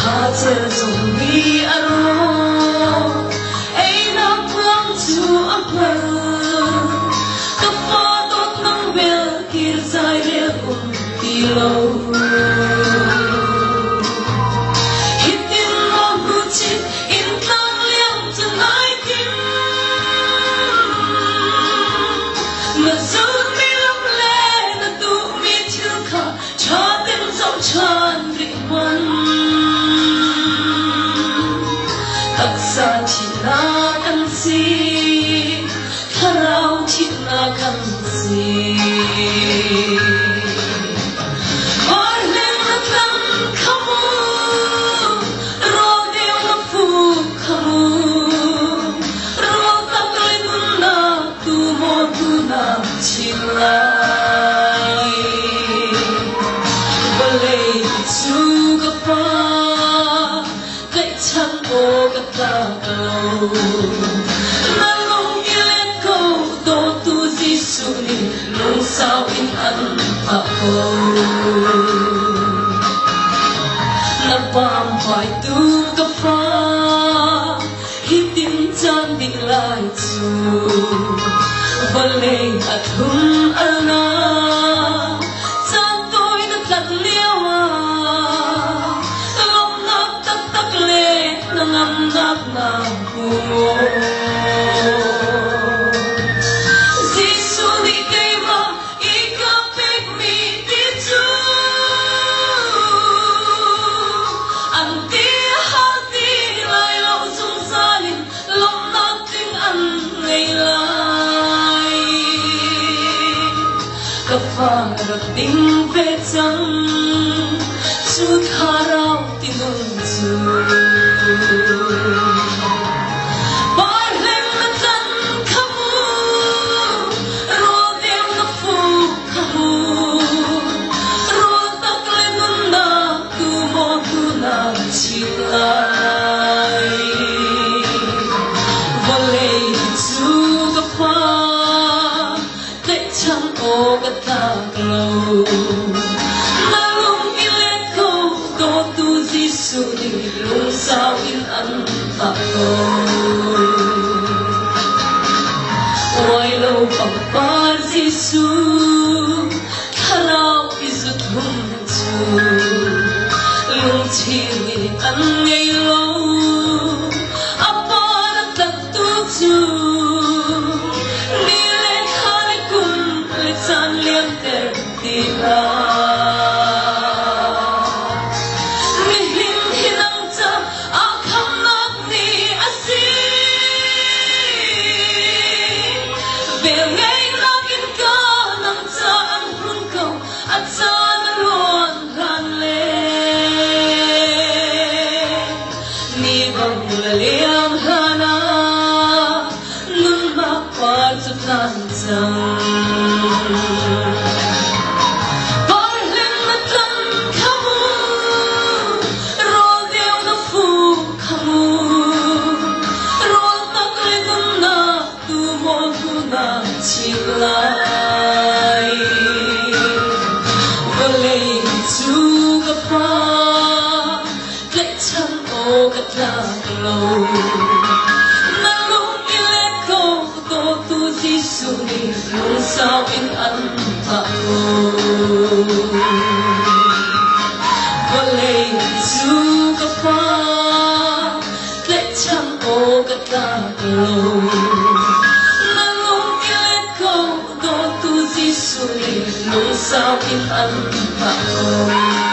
Kater zombie aro ay napang to apel kapatot ng bel kirzay rel tilo hitin maguchit intang liang tonight mazur milam le na tu mi tilka chatin som chan rikman taksa china kan si tharau china kan si Marlin na tan kamu ro deu na fu kamu ro taklin na tu mo tu na chilai balay suga pa Chan o katakaw Nalong ilet ko Do tu zisuni Nung sawin ang pakaw Napampay tu ka pa Hitin chan di lai tu Baling at hum alna Chan to'y naglatliwa Nangamnak na pumo Zisu di kay ma ikapik mi dito Ang hati layaw sungsalin Lam nating ang ngaylay Kaparating petang Sud haraw tinunso Barlem na tan kamu Rodem na fu kamu Rotaklen na tumoto na chilay Balay suga pa Kay chan o kataglaw Nung sawin ang pakaw Wailaw pagpar Zisu Kalaw isut hunsu Lung chiwin ang ngaylaw Aparat nagtutu Nilet halikum Litsan liang tertira At sana luan hanle Ni bang laliang hana Nun maparto tansang Barlin na tan kamu Rodeo na fu kamu Rol taklidun na tumoto na chilay Balay suga pa Kay chan o katakaw Nalong ilet ko Do tu zisuni Nung sawin ang pakaw Balay suga pa Kay chan o katakaw Nung sawin ang pakaw